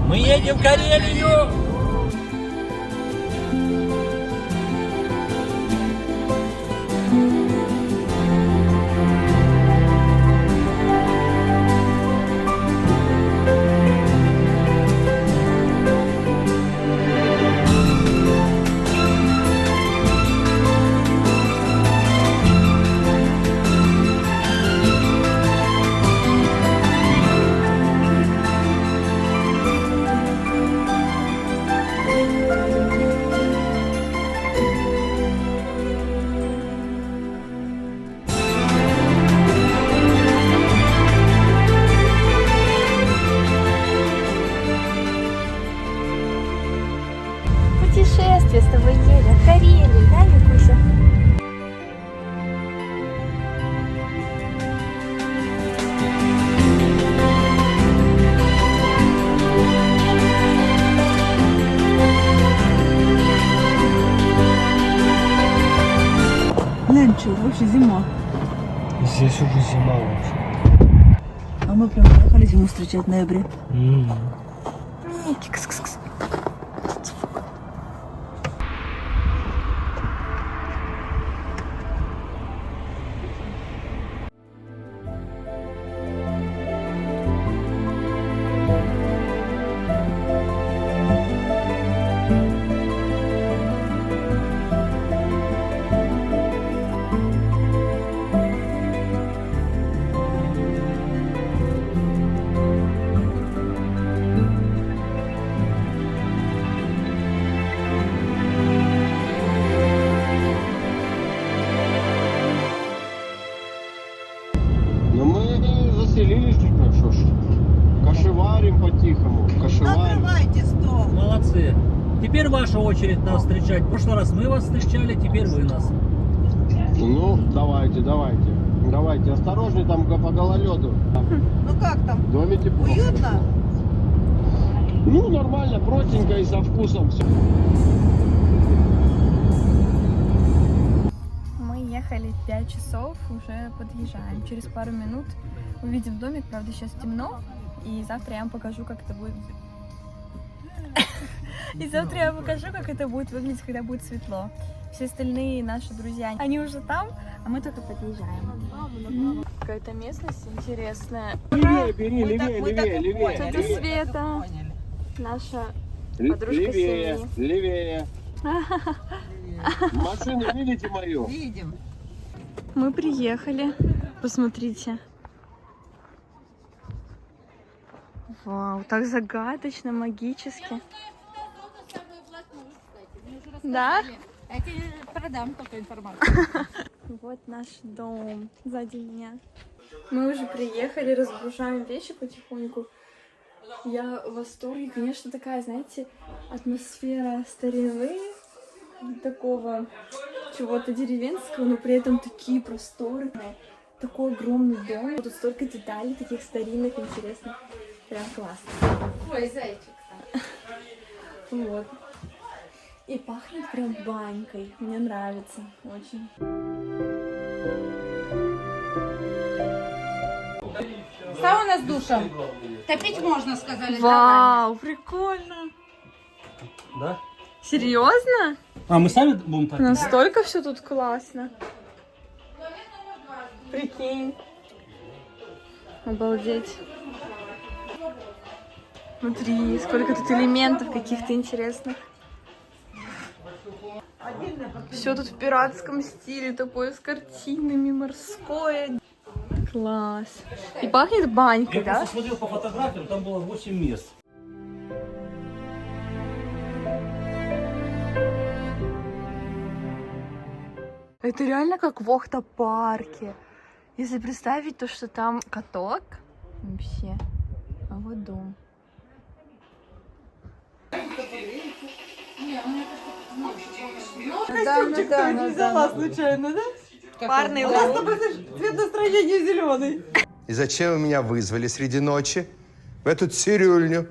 Мы едем в Карелию! Путешествие с тобой едем в Карелию, да, Викуся? Нынче вообще зима. Здесь уже зима вообще. А мы прям поехали зиму встречать в ноябре. Кс-кс-кс. Ну мы заселились чуть на что ж. Кашеварим по-тихому. Кашеварим. Накрывайте стол. Молодцы. Теперь ваша очередь нас встречать. В прошлый раз мы вас встречали, теперь вы нас. Ну, давайте. Давайте, осторожней там по гололеду. Ну как там? В доме тепло. Уютно? Ну, нормально, простенько и со вкусом все. Мы ехали 5 часов, уже подъезжаем. Через пару минут увидим домик, правда сейчас темно. И завтра я вам покажу, как это будет. И завтра я вам покажу, как это будет выглядеть, когда будет светло. Все остальные наши друзья, они уже там, а мы только подъезжаем. Какая-то местность интересная. Левее бери, левее. Это Света, наша подружка Левее, семьи. левее. Машину видите мою? Видим. Мы приехали, посмотрите. Вау, так загадочно, магически. Да? Я тебе продам только информацию. Вот наш дом сзади меня. Мы уже приехали, разгружаем вещи потихоньку. Я в восторге. Конечно, такая, знаете, атмосфера старины, такого чего-то деревенского, но при этом такие просторы. Такой огромный дом. Тут столько деталей, таких старинных, интересных. Прям классно. Ой, зайчик. Вот. И пахнет прям банькой. Мне нравится очень. Сауна с душем. Топить можно, сказали. Вау, прикольно. Да? Серьезно? А мы сами будем так? Настолько все тут классно. Прикинь. Обалдеть. Смотри, сколько тут элементов каких-то интересных. Все тут в пиратском стиле, такое с картинами, морское. Класс. И пахнет банькой, Я да? просто смотрел по фотографиям, там было 8 мест. Это реально как в Охта-парке. Если представить то, что там каток, вообще, а вот дом. Костюмчик взяла случайно, да? Парный лук. У нас с тобой цвет настроения зеленый. И зачем вы меня вызвали среди ночи в эту цирюльню?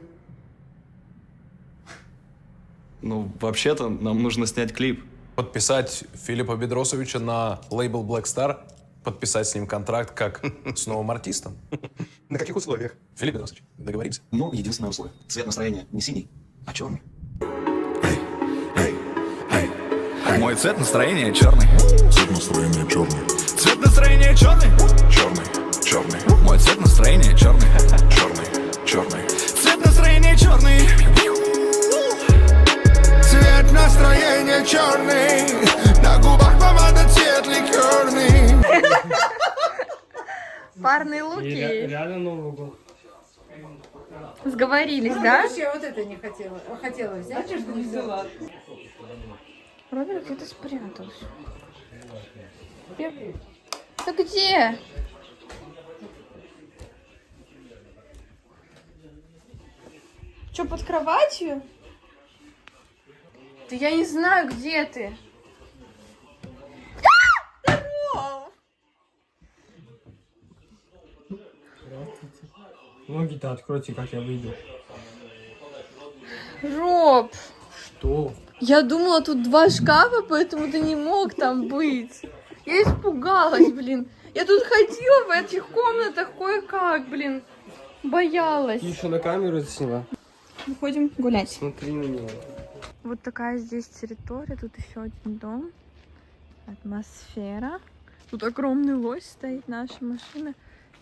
Ну, вообще-то, нам нужно снять клип. Подписать Филиппа Бедросовича на лейбл Black Star. подписать с ним контракт как с новым артистом. На каких условиях? Филипп Бедросович, договоримся. Но единственное условие. Цвет настроения не синий, а черный. Мой цвет настроения черный. Цвет настроения черный. Цвет настроения черный. Черный, черный. Мой цвет настроения черный. Черный, черный. Цвет настроения черный. Цвет настроения черный. На губах помада, цвет ликерный. Парные луки. Реально Новый год. Сговорились, да? Я вот это не хотела. Хотела взять. Что не взяла? Роберт где-то спрятался. Да где? Что, под кроватью? Да я не знаю, где ты. Ноги-то откройте, как я выйду. Роб, Что? я думала, тут 2 шкафа, поэтому ты не мог там быть. Я испугалась, блин. Я тут ходила в этих комнатах кое-как, блин. Боялась. Ты еще на камеру сняла? Выходим гулять. Смотри на него. Вот такая здесь территория. Тут еще один дом. Атмосфера. Тут огромный лось стоит, наша машина.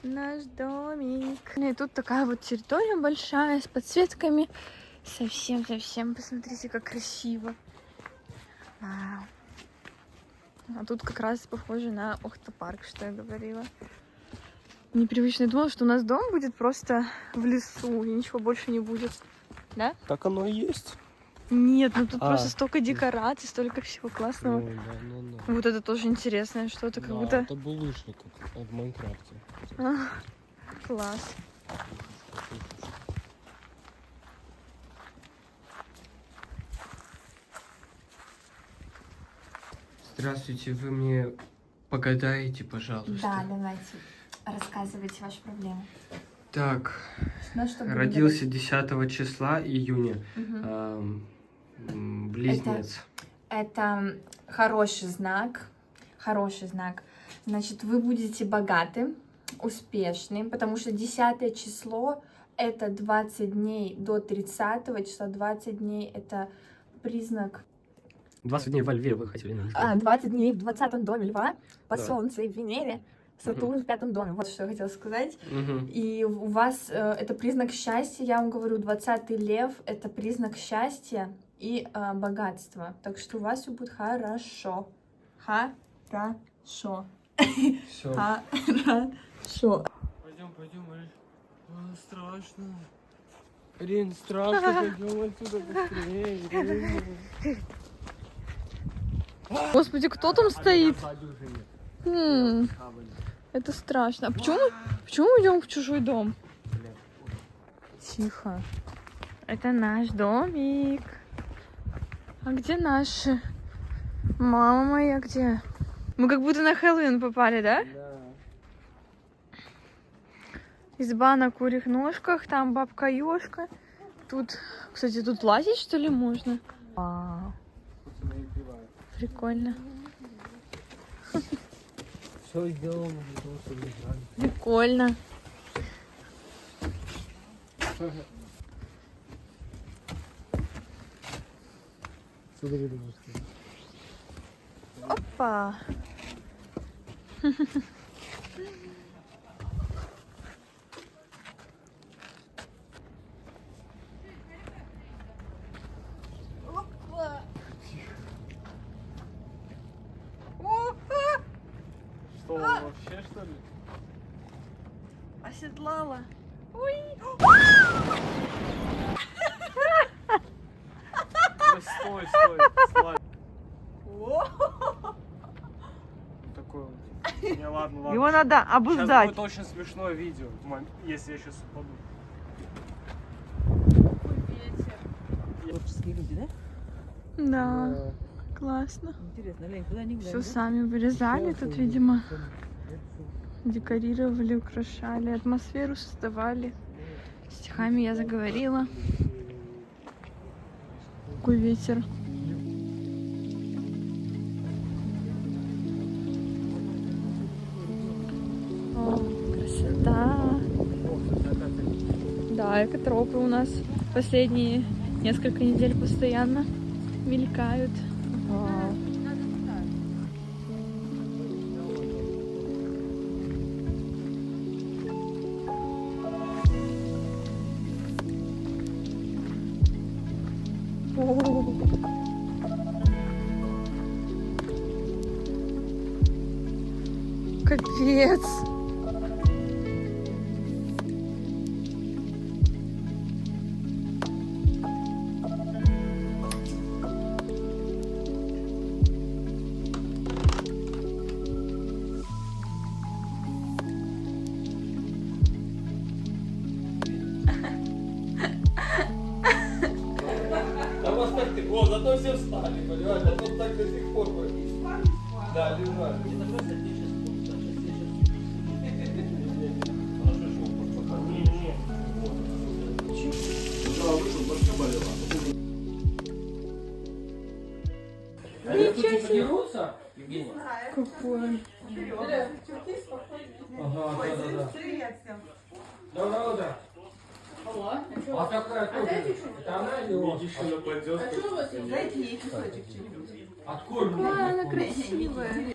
Наш домик. И тут такая вот территория большая с подсветками. Совсем. Посмотрите, как красиво. Вау. А тут как раз похоже на Охта-парк, что я говорила. Непривычно. Я думала, что у нас дом будет просто в лесу, и ничего больше не будет. Да? Так оно и есть. Нет, ну тут просто столько декораций, столько всего классного. Ну, да, ну. Вот это тоже интересное что-то, как будто... Это булыжник, как в Майнкрафте. Класс. Здравствуйте, вы мне погадаете, пожалуйста? Да, давайте. Рассказывайте ваши проблемы. Так, На что будем родился 10 числа июня. Мгм. Близнец. Это хороший знак. Хороший знак. Значит, вы будете богаты, успешны, потому что 10 число — это 20 дней до 30 числа. 20 дней — это признак... 20 дней во льве вы хотели назвать. 20 дней в 20-м доме льва, по Да. Солнцу и Венере, Сатурн в 5-м доме. Вот что я хотела сказать. Мгм. И у вас это признак счастья. Я вам говорю, 20-й лев — это признак счастья и богатства. Так что у вас все будет хорошо. Хорошо. Все. Хорошо. Пойдем, страшно. Рин, страшно, пойдем отсюда быстрее. Господи, кто там стоит? Это страшно. А почему мы идем в чужой дом? Тихо. Это наш домик. А где наши? Мама моя где? Мы как будто на Хэллоуин попали, да? Да. Изба на курьих ножках, там бабка Ёшка. Тут, кстати, тут лазить, что ли, можно? Вау. Прикольно. Все сделано для того, чтобы играли. Прикольно. Смотри, думаю, что... Опа. Что, вообще, что ли? Оседлала. Стой. Такой вот. Не, ладно. Его надо Сейчас обуздать. будет очень смешное видео, если я сейчас упаду. Творческие люди, да? Да, классно. Интересно, Лень, куда они Все сами вырезали тут, видимо. Декорировали, украшали, атмосферу создавали. Стихами я заговорила. Какой ветер. красота. Да, экотропы у нас последние несколько недель постоянно мелькают. Вау. Капец. А у вас так тепло, зато все встали, понимаете? А тут так до сих пор. Да, лежали. Ничего себе. Какой. Доброе утро. А какая тоже? Это она или он? Видишь, что нападет. Дайте ей кусочек чего-нибудь. Откормим. Какая она красивая.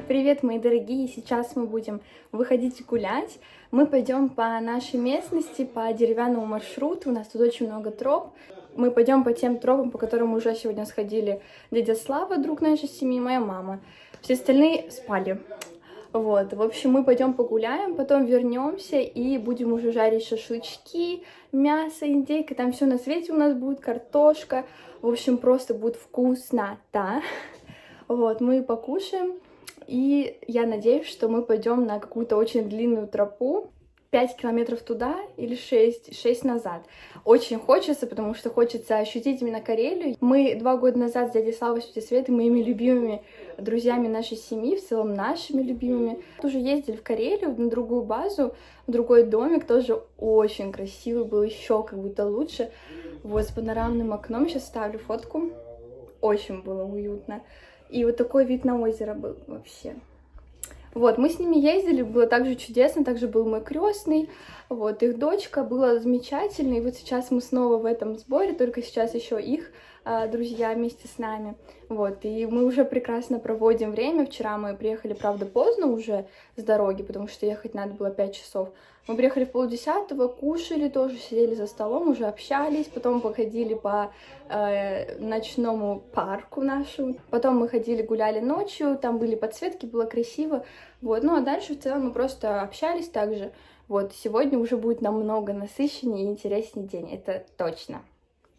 Привет, мои дорогие! Сейчас мы будем выходить гулять. Мы пойдем по нашей местности, по деревянному маршруту. У нас тут очень много троп. Мы пойдем по тем тропам, по которым уже сегодня сходили дядя Слава, друг нашей семьи, и моя мама. Все остальные спали. Вот, в общем, мы пойдем погуляем, потом вернемся и будем уже жарить шашлычки, мясо, индейка, там все на свете у нас будет, картошка. В общем, просто будет вкуснота. Вот, мы покушаем. И я надеюсь, что мы пойдем на какую-то очень длинную тропу. 5 километров туда или 6 назад. Очень хочется, потому что хочется ощутить именно Карелию. Мы 2 года назад с дядей Славой, тетей Светой, моими любимыми друзьями нашей семьи, в целом нашими любимыми, уже ездили в Карелию, на другую базу, в другой домик, тоже очень красивый был, еще как будто лучше. Вот, с панорамным окном, сейчас ставлю фотку. Очень было уютно. И вот такой вид на озеро был вообще. Вот, мы с ними ездили, было также чудесно, также был мой крестный, вот, их дочка, было замечательно, и вот сейчас мы снова в этом сборе, только сейчас еще их друзья вместе с нами, вот, и мы уже прекрасно проводим время. Вчера мы приехали, правда, поздно уже с дороги, потому что ехать надо было 5 часов. Мы приехали в 9:30, кушали тоже, сидели за столом, уже общались, потом походили по ночному парку нашему, потом мы ходили, гуляли ночью, там были подсветки, было красиво, вот, ну а дальше в целом мы просто общались также, вот, сегодня уже будет намного насыщеннее и интереснее день, это точно.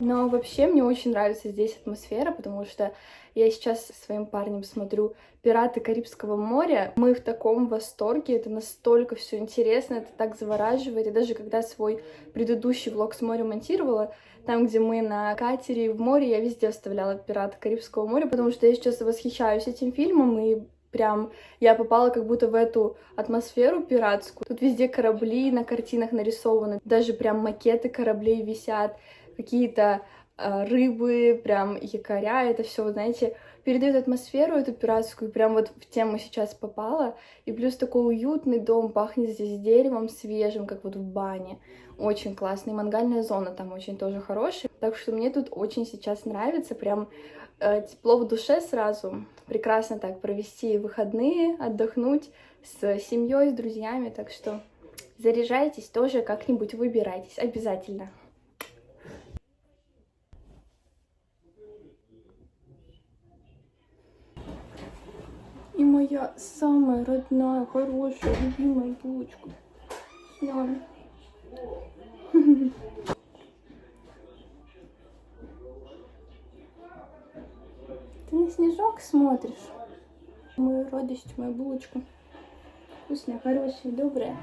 Но вообще мне очень нравится здесь атмосфера, потому что я сейчас со своим парнем смотрю «Пираты Карибского моря». Мы в таком восторге, это настолько все интересно, это так завораживает. И даже когда свой предыдущий влог с моря монтировала, там, где мы на катере в море, я везде вставляла «Пираты Карибского моря», потому что я сейчас восхищаюсь этим фильмом, и прям я попала как будто в эту атмосферу пиратскую. Тут везде корабли на картинах нарисованы, даже прям макеты кораблей висят, какие-то рыбы, прям якоря, это все, знаете, передает атмосферу эту пиратскую, прям вот в тему сейчас попала, и плюс такой уютный дом, пахнет здесь деревом свежим, как вот в бане, очень классный, мангальная зона там очень тоже хорошая, так что мне тут очень сейчас нравится, прям тепло в душе сразу, прекрасно так провести выходные, отдохнуть с семьей, с друзьями, так что заряжайтесь, тоже как-нибудь выбирайтесь, обязательно. И моя самая родная, хорошая, любимая булочка с нами. Ты на снежок смотришь? Мою радость, моя булочка. вкусное, хорошее, доброе.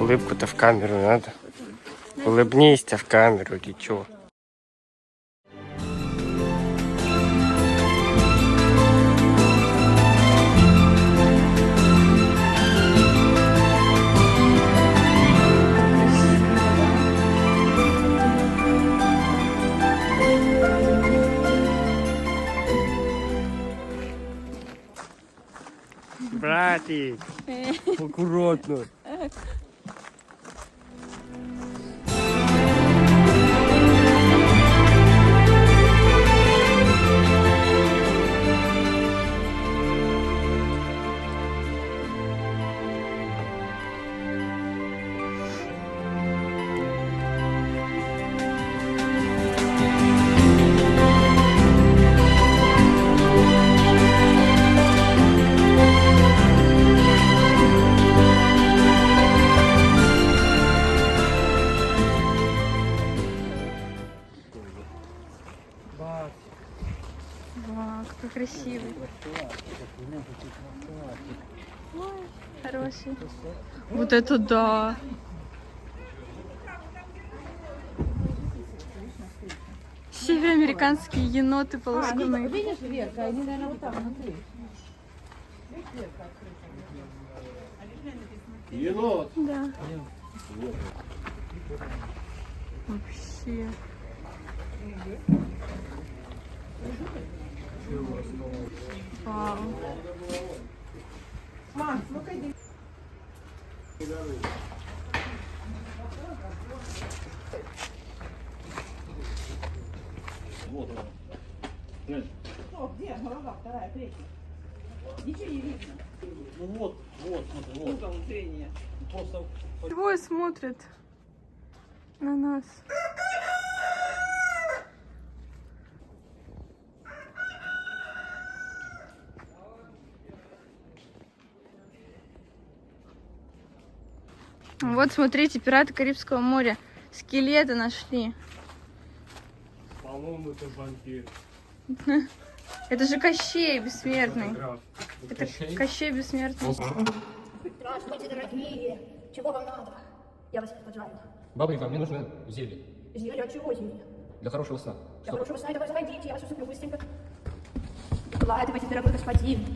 Улыбку-то в камеру надо. Улыбнись-то в камеру, ты чё? Братик, аккуратно. Вау, какой красивый. Ой, хороший. Вот это да. Североамериканские еноты полоскуны. Видишь, Верка, они, наверное, вот там внутри. Енот. Да. Вообще. Вау. Вот он. Глянь. Где? Голова, вторая, третья. Ничего не видно. Ну вот, смотри, вот. Угол зрения. Просто... Двое смотрят на нас. Вот, смотрите, пираты Карибского моря. Скелеты нашли. По-моему, это вампир. Это же Кощей бессмертный. Это Кощей бессмертный. Здравствуйте, дорогие. Чего вам надо? Я вас поджарю. Бабонька, мне нужно зелье. Зелье от чего зелье? Для хорошего сна. Для хорошего сна, давай заходите, я вас усыплю быстренько. Укладывайтесь, дорогой господин.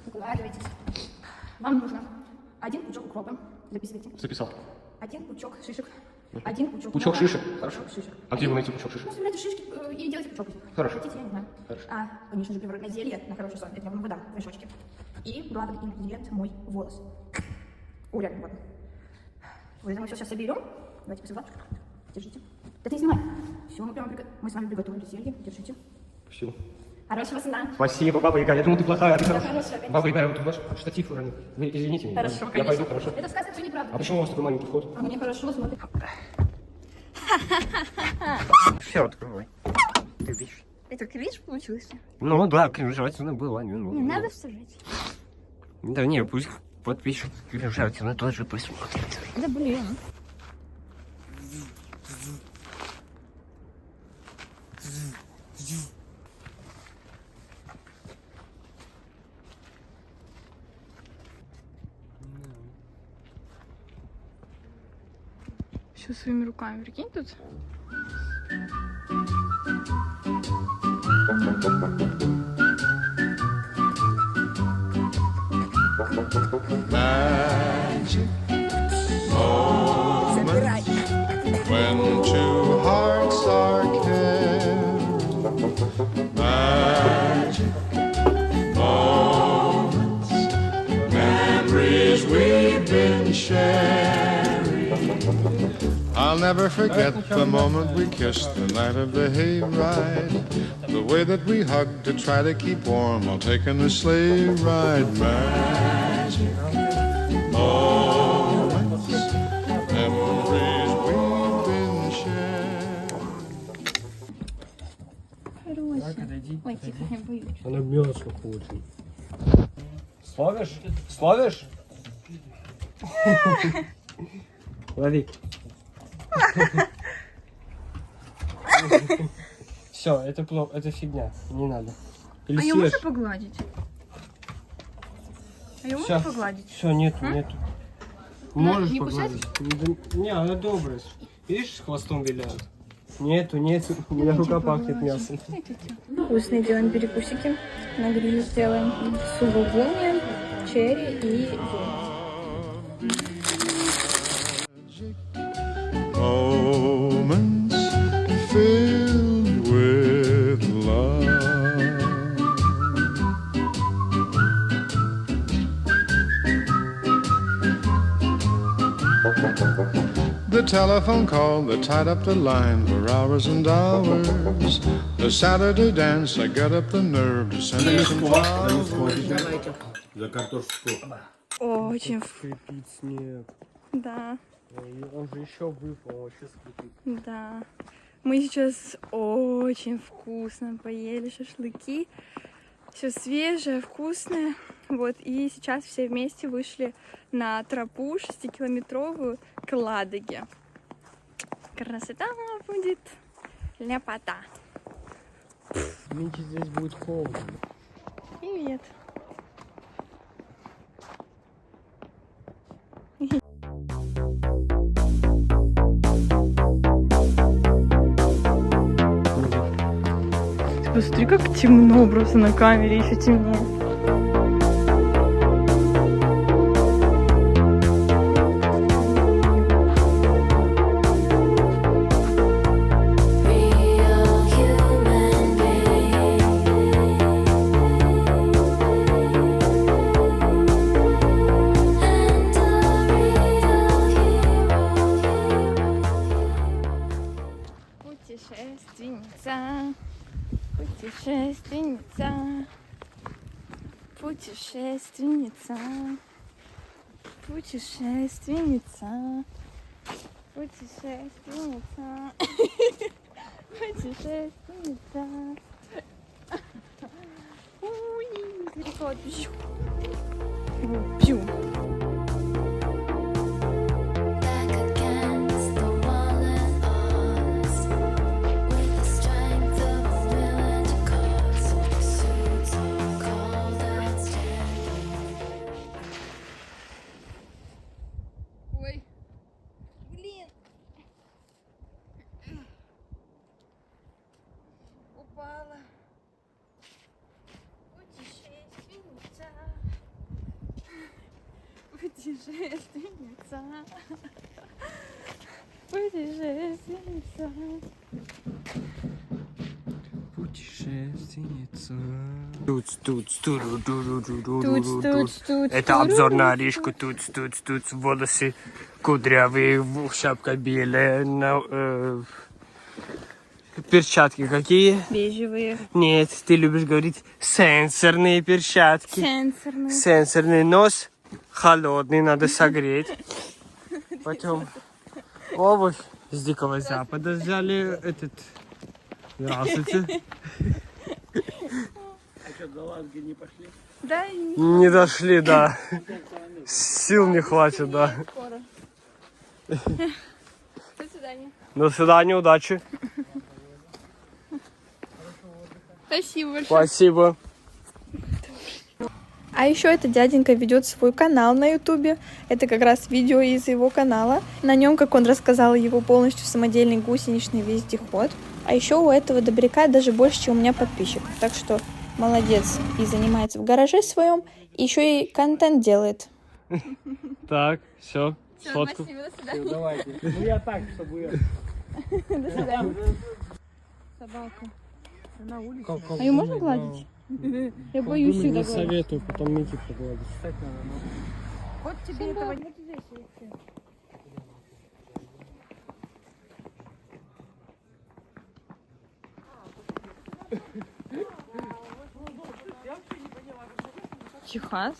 Укладывайтесь. Вам нужно 1 пучок укропа. Записывайте. Записал. 1 пучок шишек. 1 пучок. Пучок укропа. шишек? Хорошо. Шишек. А где вы найти пучок шишек? Ну, собирайте шишки и делайте пучок. Хорошо. Хотите, я не знаю. Хорошо. Конечно же, приворотное зелье на хороший сон. Это я вам выдам в мешочке. И главный ингредиент мой волос. О, реально, вот. Мы все сейчас соберем. Давайте посюда. Держите. Да ты не снимай. Все, мы с вами приготовили зелье. Держите. Все. Хорошего сна. Спасибо, Баба Яга. Я думал, ты плохая, а ты Да, хорошая. хорошая. Баба Яга, вот ваш штатив уронил. Вы извините меня. Хорошо, Я конечно. пойду, хорошо. Это сказка, все неправда. А почему у вас такой маленький вход? А мне хорошо, смотри. Все, открывай. Ты видишь? Это клич получился? Ну да, желательно было. Не надо вставлять. Да не, пусть подпишет, желательно тоже посмотрит. Да блин. Все своими руками, прикинь тут. Magic moment when two hearts are caring. Magic moments, memories we've been sharing. I'll never forget the moment we kissed the night of the hayride. The way that we hugged to try to keep warm while taking the sleigh ride. Magic moments, memories we've been sharing. Ой, тихо, я боюсь. Она мясо хочет. Словишь? Словишь? Лови. Все, это плохо, это фигня, не надо. Или А ее съешь. можно погладить? А ее Всё. можно погладить? Все, нету, нету. Можешь не погладить? Не, она добрая. Видишь, с хвостом виляет. Нету, нету. У меня рука пахнет мясом. Вкусные делаем перекусики. На гриле сделаем сулугуни, черри и Moments filled with love. The telephone call that tied up the line for hours and hours. The Saturday dance, I got up the nerve to send you some flowers. очень Скрипит снег. Да, Он же еще выпал, вообще скрипит. да. Мы сейчас очень вкусно поели шашлыки. Все свежее, вкусное. Вот, и сейчас все вместе вышли на тропу 6-километровую к Ладоге. Красота будет, ляпота. Нынче здесь будет холодно. Привет. Посмотри, как темно просто на камере, еще темнее. Путешественница, путешественница, путешественница, путешественница, путешественница. Ой, далеко. Пью. Ой, блин. Упала. Путешественница. Путешественница. Путешественница. Путешественница. Это обзор на Аришку. Волосы кудрявые, шапка белая. Перчатки какие? бежевые. Нет, ты любишь говорить сенсорные перчатки. Сенсорные. Сенсорный нос холодный, надо согреть. Потом обувь с Дикого Запада взяли. Здравствуйте. Да, Не дошли, да. Сил не хватит, да. скоро. До свидания. До свидания, удачи. Спасибо большое. Спасибо. А еще этот дяденька ведет свой канал на ютубе. Это как раз видео из его канала. На нем, как он рассказал, его полностью самодельный гусеничный вездеход. А еще у этого добряка даже больше, чем у меня подписчиков. Так что молодец. И занимается в гараже своем, и еще и контент делает. Так, все, Всё, сфотку. спасибо, до свидания. Давайте. Ну я так, чтобы... До свидания. Собака. На улице. А ее можно гладить? Я боюсь всегда Не гладить. советую, потом Мити погладить. Вот тебе этого не... Техас?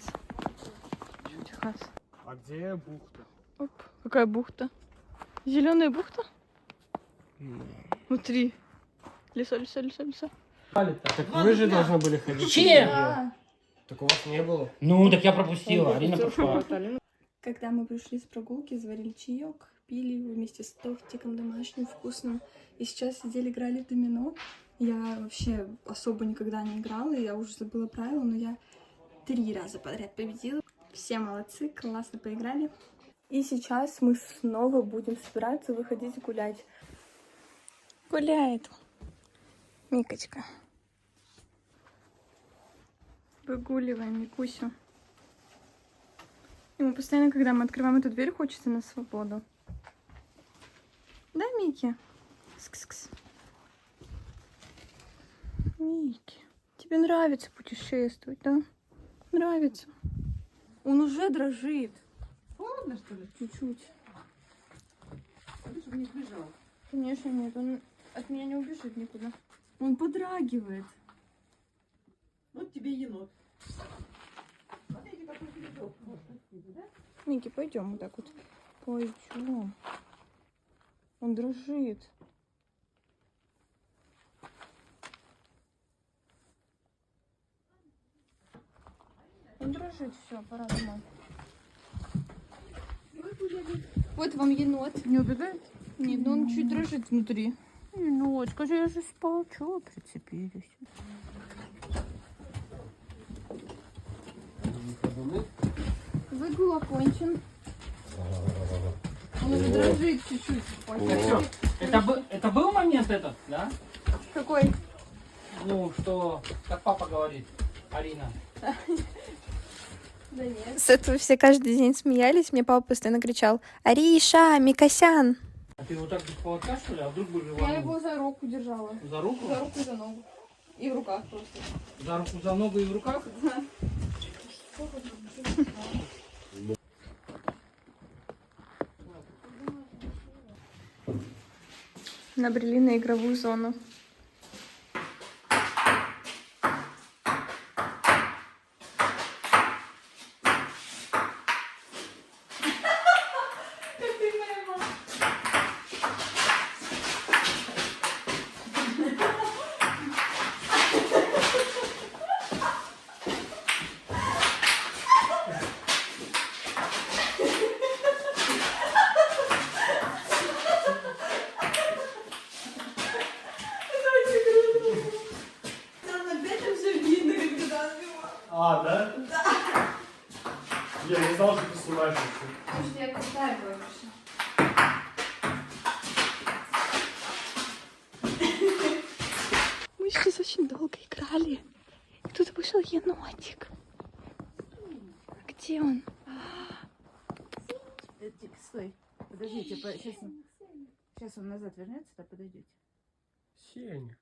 Чё Техас? А где бухта? Оп, какая бухта? Зеленая бухта? Смотри. Лесо, лесо, лесо, лесо. Так вы же должны были ходить. Чем? Так у вас не было? Ну, так я пропустила, Арина пошла. Когда мы пришли с прогулки, заварили чаек, пили его вместе с тортиком домашним, вкусным. И сейчас сидели, играли в домино. Я вообще особо никогда не играла, я уже забыла правила, но я 3 раза подряд победила. Все молодцы, классно поиграли. И сейчас мы снова будем собираться выходить гулять. Гуляет Микочка. Выгуливаем Микусю. Ему постоянно, когда мы открываем эту дверь, хочется на свободу. Да, Мики? Кс-кс-кс. Мики, тебе нравится путешествовать, да? Нравится. Он уже дрожит. Холодно, что ли? Чуть-чуть. Ты чтобы не сбежал. Конечно, нет. Он от меня не убежит никуда. Он подрагивает. Вот тебе енот. Мики, пойдем вот так вот. Пойдем. Он дрожит. Он дрожит, все, пора домой. Вот вам енот. Не убегает? Нет, но он чуть дрожит внутри. Енот, скажи, я же спал, чего прицепились? Выгул окончен. Он уже дрожит чуть-чуть. Это был момент этот, да? Какой? Ну, что, как папа говорит, Арина. Да нет. С этого все каждый день смеялись. Мне папа постоянно кричал: Ариша, Микосян. А ты его так без поводка, что ли? А вдруг бы Я его за руку держала. За руку? За руку и за ногу. И в руках просто. За руку, за ногу и в руках? Да. Набрели на игровую зону. А, да? Да. Я не знал, что ты снимаешь. Потому что я крутая больше. Мы сейчас очень долго играли. И тут вышел енотик. Где он? Стой, подождите, сейчас он назад вернется, да, подойдете. Сеня.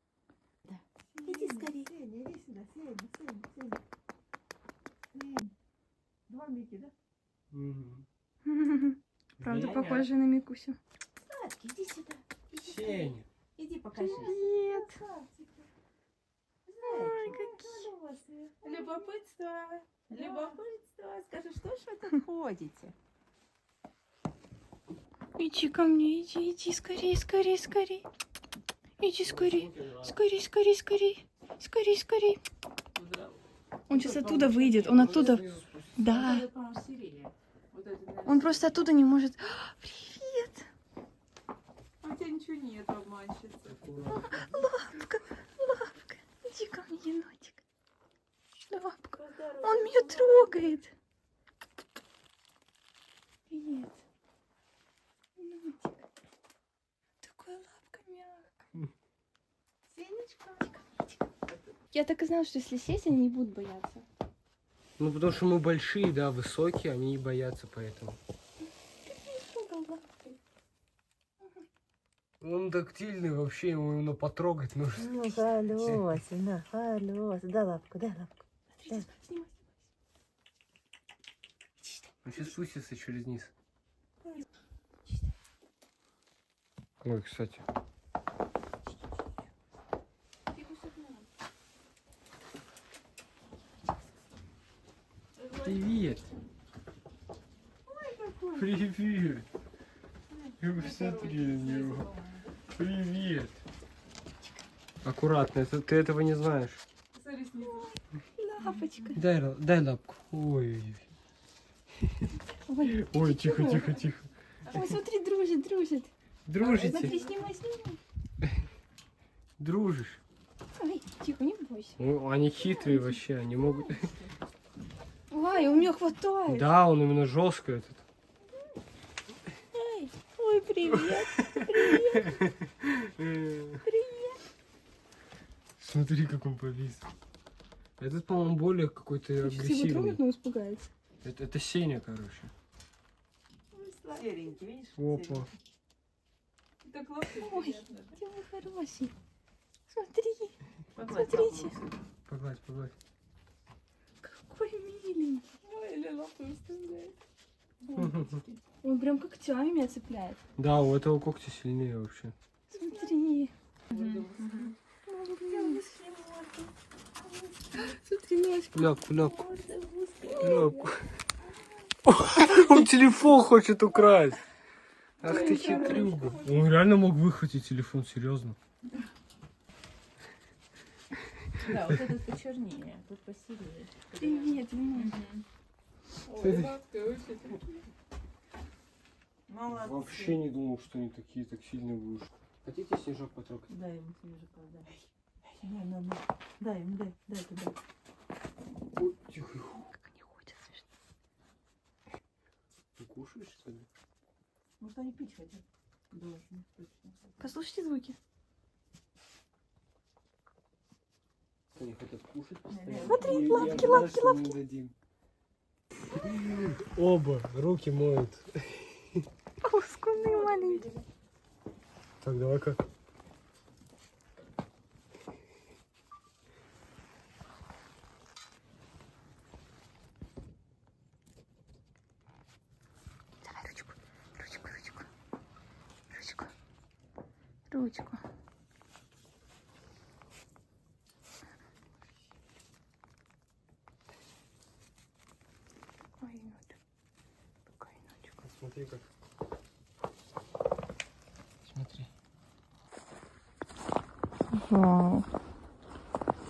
Иди скорее. Сеня, иди сюда, Сеня. Два Мики, да? Правда, Сеня. похоже на Микусю. Сладкий, иди сюда. Сеня. Иди покажи. Привет. Ой, какие. Любопытство. Любопытство. Скажи, что ж вы тут ходите? Иди ко мне, иди, скорей, скорей, скорей. Иди скорей, скорей, скорей, скорей. Скорей, скорей. Он сейчас оттуда выйдет, он оттуда... Да. Он просто оттуда не может... Привет. А у тебя ничего нет, обманщица. Лапка, лапка. Иди ко мне, енотик. Лапка. Он меня трогает. Привет. Енотик. Такая лапка мягкая. Я так и знала, что если сесть, они не будут бояться. Ну, потому что мы большие, да, высокие, они и боятся поэтому. Он тактильный, вообще ему именно потрогать нужно. Ну, Халёся, на, Халёся. Дай лапку, дай лапку. Смотри, снимай. Он сейчас спустится через низ. Ой, кстати. Привет. Привет. Посмотри на него. Привет. Аккуратно, ты этого не знаешь. Лапочка. Дай лапку. Ой. Ой, тихо. Ой, смотри, дружит. Дружите? Смотри, снимай. Дружишь? Ой, тихо, не бойся. Ну, они хитрые вообще, они могут... Ой, у меня хватает. Да, он именно жесткий этот. Ой, привет. Привет. Смотри, как он повис. Этот, по-моему, более какой-то агрессивный. Трогать, но испугается. Это Сеня, короче. Серенький, видишь? Опа. Ой, ты мой хороший. Смотри, Погладь смотрите. Погладь. Какой миленький. Ой, или лапу выставляет. Он прям когтями меня цепляет. Да, у этого когти сильнее вообще. Смотри. Смотри, ножку. Ляпку. Он телефон хочет украсть. Ах ты хитрюга. Он реально мог выхватить телефон, серьезно. Да, вот этот почернее, тут посильнее. Привет, мама. Молодцы. Вообще не думал, что они такие так сильно будут. Хотите снежок потрогать? Дай ему снежка, дай. На. Дай ему, дай туда. Ой, тихо. Как они ходят, смешно. Ты кушаешь, что ли? Может, они пить хотят? Должны, точно. Послушайте звуки. Они хотят кушать постоянно. Смотри, И лапки, я знаю, лапки, что мы им дадим. Оба руки моют. Лоскуны маленькие. Так, давай-ка. Давай ручку. Смотри как. Смотри. Вау.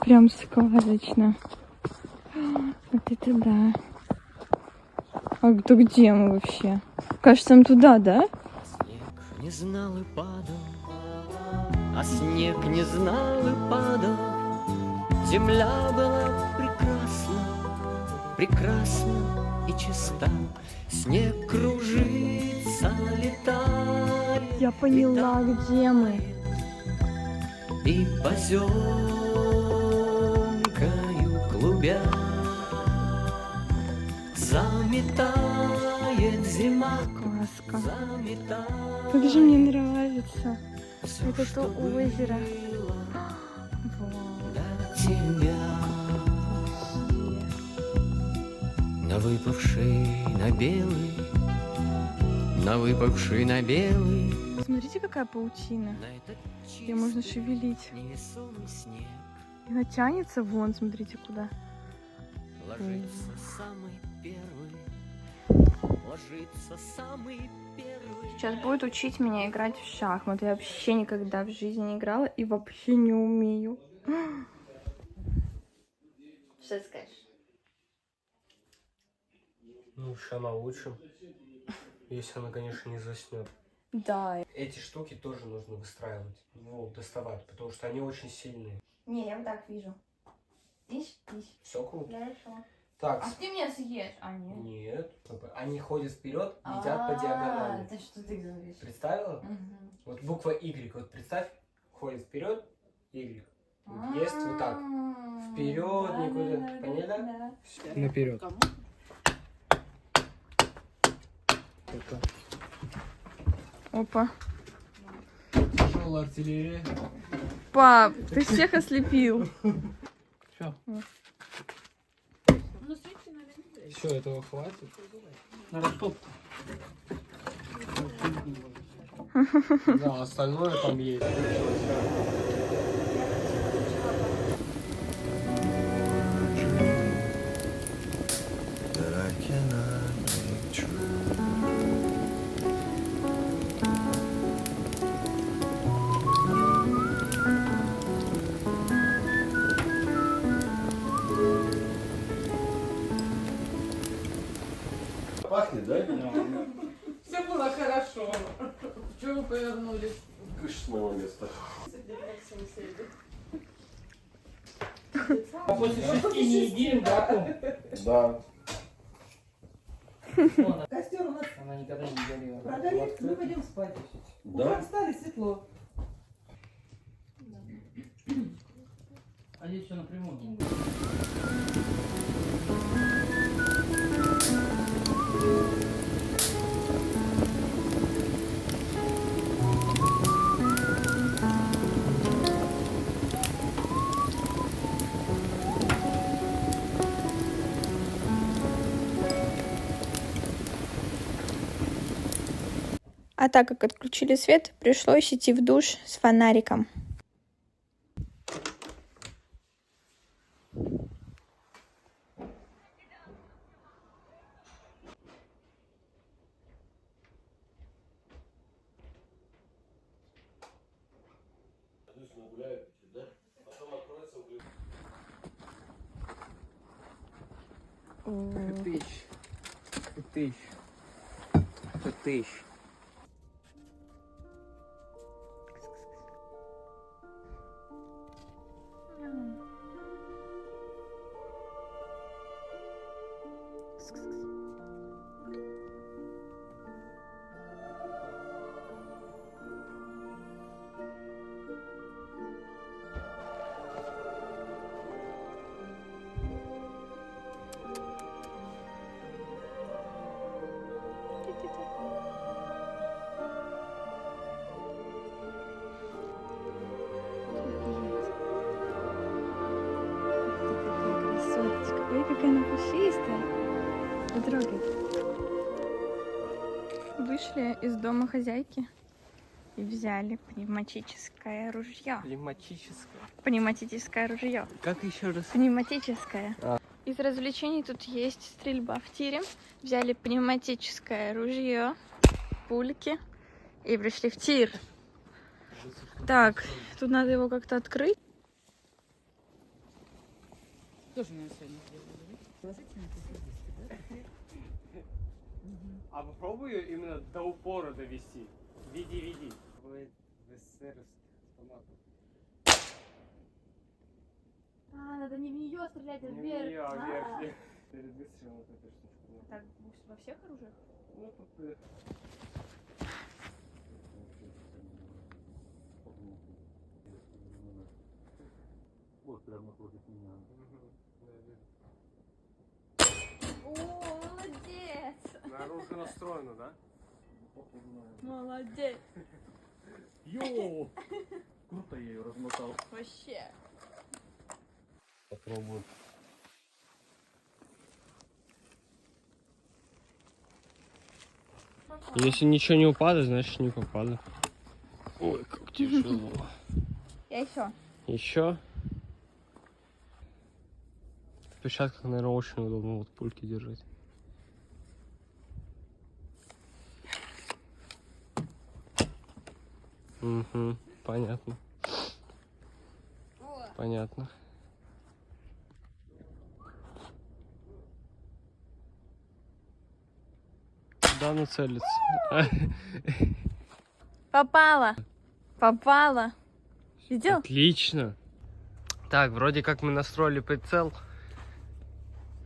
Прям сказочно. Вот это да. А то где мы вообще? Кажется, там туда, да? Снег не знал и падал, а снег не знал и падал. Земля была прекрасна и чиста. Снег кружится, летает. Я поняла, где мы. И поземкою клубя заметает зима. Сказка. Заметает. Как же мне нравится. Это то озеро. Тебя на выпавший на белый. Смотрите, какая паутина. Ее можно шевелить. И она тянется вон, смотрите, куда. Ложится самый первый. Сейчас будет учить меня играть в шахматы. Я вообще никогда в жизни не играла и вообще не умею. Что скажешь? Ну, сейчас научим. Если она, конечно, не заснет. Да. Эти штуки тоже нужно выстраивать. Ну, доставать, потому что они очень сильные. Не, я вот так вижу. Видишь? Все круто. Хорошо. Так. А ты меня съешь? А, нет. Нет. Они ходят вперед, едят по диагонали. Это что ты говоришь? Представила? Вот буква Y. Вот представь, ходит вперед, Y. Есть вот так. Вперед, никуда. Поняли? Наперед. Опа. Тяжелая артиллерия. Пап, ты всех ослепил. Все. Все, этого хватит. На растоп. Да, остальное там есть. Пахнет, да? Все было хорошо. Чего вы повернулись? Кыш с моего места. После 6 недель, да? Да. Костер у нас Она никогда не горела. продали, мы пойдем спать. Да? Встали, светло. А здесь все напрямую. А так как отключили свет, пришлось идти в душ с фонариком. Тыщ. Ой, какая она пушистая. Потрогай. Вышли из дома хозяйки и взяли пневматическое ружье. Пневматическое ружье. Как еще раз? Пневматическое. Из развлечений тут есть стрельба в тире. Взяли пневматическое ружье, пульки и пришли в тир. Так, тут надо его как-то открыть. Тоже на сегодня положительно. А попробуй ее именно до упора довести. Веди. Надо не в нее стрелять, а Не вверх. ее, а вверх. Перед выстрелом вот эта штука. Так, во всех оружиях? Ну, тут... Вот прямо напротив меня. О, молодец! Наружу настроено, да? Молодец! Йоу! Круто я ее размотал. Вообще. Попробую. Если ничего не упадет, значит не попадет. Ой, как тяжело. Я еще. Еще? В перчатках, наверное, очень удобно вот пульки держать. Угу, понятно. Понятно. Куда она целится? Попала. Попала. Видел? Отлично. Так, вроде как мы настроили прицел.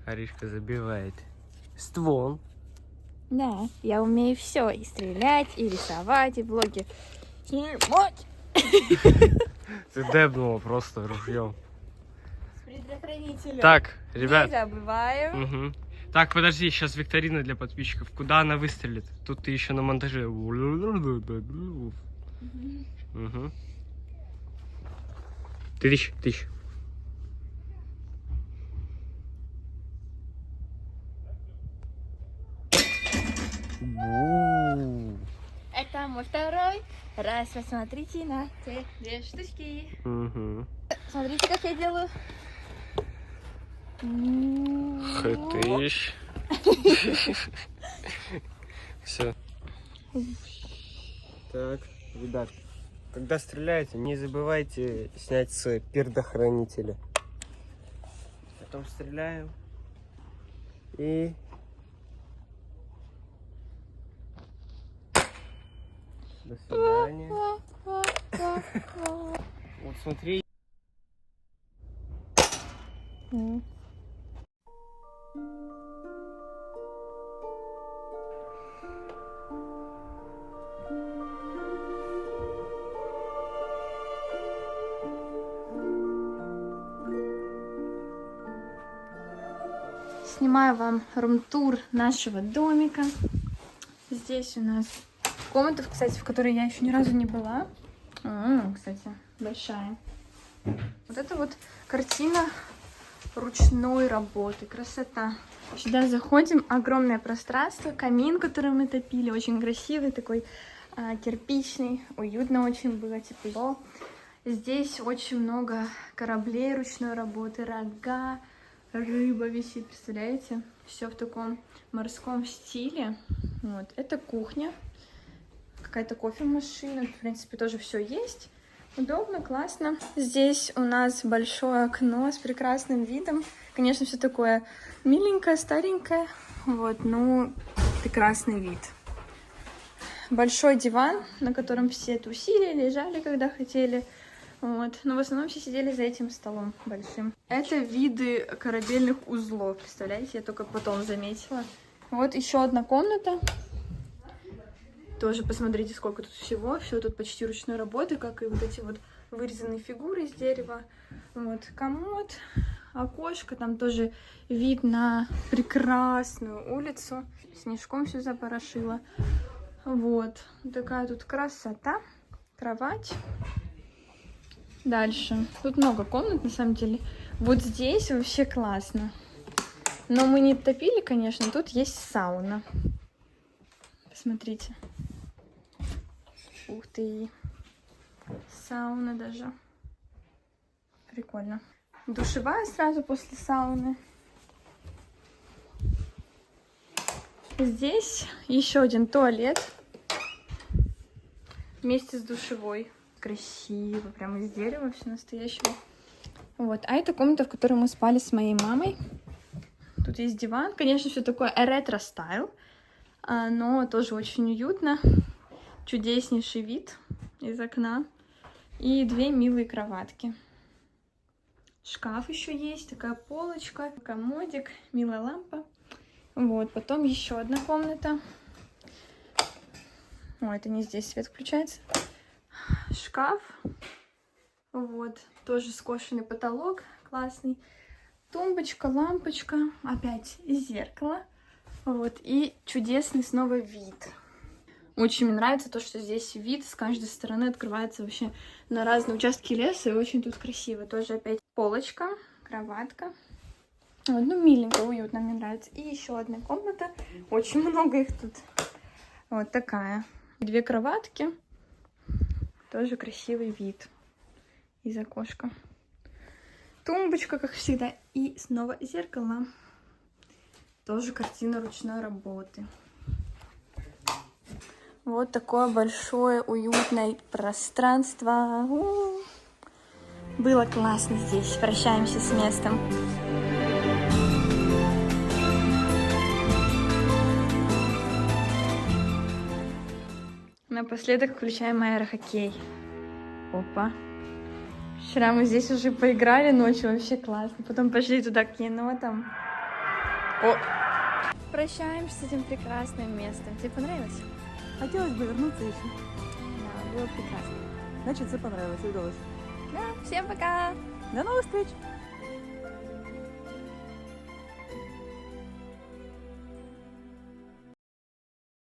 Аришка забивает ствол. Да, я умею все. И стрелять, и рисовать, и влоги снимать. Ты дебнула просто ружьем. С предохранителем. Так, ребят. Не забываем. Угу. Так, подожди, сейчас викторина для подписчиков. Куда она выстрелит? Тут ты еще на монтаже. Угу. Тысяч. Это мой второй. Раз, посмотрите на те 2 штучки. Угу. Смотрите, как я делаю. Хэтыщ. Все. Так, ребят, когда стреляете, не забывайте снять с предохранителя. Потом стреляем. И... До свидания. Вот смотри. Снимаю вам рум-тур нашего домика. Здесь у нас комната, кстати, в которой я еще ни разу не была. Кстати, большая. Вот это вот картина ручной работы. Красота. Сюда заходим. Огромное пространство. Камин, который мы топили. Очень красивый, такой кирпичный. Уютно очень было, тепло. Здесь очень много кораблей ручной работы. Рога. Рыба висит, представляете? Все в таком морском стиле. Вот. Это кухня. Какая-то кофемашина. В принципе, тоже все есть. Удобно, классно. Здесь у нас большое окно с прекрасным видом. Конечно, все такое миленькое, старенькое. Вот, ну, прекрасный вид. Большой диван, на котором все тусили, лежали, когда хотели. Вот. Но в основном все сидели за этим столом большим. Это виды корабельных узлов, представляете? Я только потом заметила. Вот еще одна комната. Тоже посмотрите, сколько тут всего. Все тут почти ручной работы, как и вот эти вот вырезанные фигуры из дерева. Вот комод, окошко. Там тоже вид на прекрасную улицу. Снежком все запорошило. Вот. Такая тут красота. Кровать. Дальше. Тут много комнат, на самом деле. Вот здесь вообще классно. Но мы не топили, конечно. Тут есть сауна. Посмотрите. Ух ты. Сауна даже. Прикольно. Душевая сразу после сауны. Здесь еще один туалет. Вместе с душевой. Красиво, прямо из дерева, все настоящего. Вот, а это комната, в которой мы спали с моей мамой. Тут есть диван, конечно, все такое ретро-стайл, но тоже очень уютно. Чудеснейший вид из окна. И 2 милые кроватки. Шкаф еще есть, такая полочка, комодик, милая лампа. Вот, потом еще одна комната. О, это не здесь свет включается. Шкаф, вот, тоже скошенный потолок, классный, тумбочка, лампочка, опять зеркало, вот, и чудесный снова вид. Очень мне нравится то, что здесь вид с каждой стороны открывается вообще на разные участки леса, и очень тут красиво. Тоже опять полочка, кроватка, вот, ну, миленько, уютно, мне нравится. И еще одна комната, очень много их тут, вот такая, 2 кроватки. Тоже красивый вид из окошка. Тумбочка, как всегда. И снова зеркало. Тоже картина ручной работы. Вот такое большое, уютное пространство. Было классно здесь. Прощаемся с местом. Напоследок включаем аэрохоккей. Опа. Вчера мы здесь уже поиграли ночью, вообще классно. Потом пошли туда к енотам. О! Прощаемся с этим прекрасным местом. Тебе понравилось? Хотелось бы вернуться еще. Да, было прекрасно. Значит, все понравилось и удалось. Да, всем пока! До новых встреч!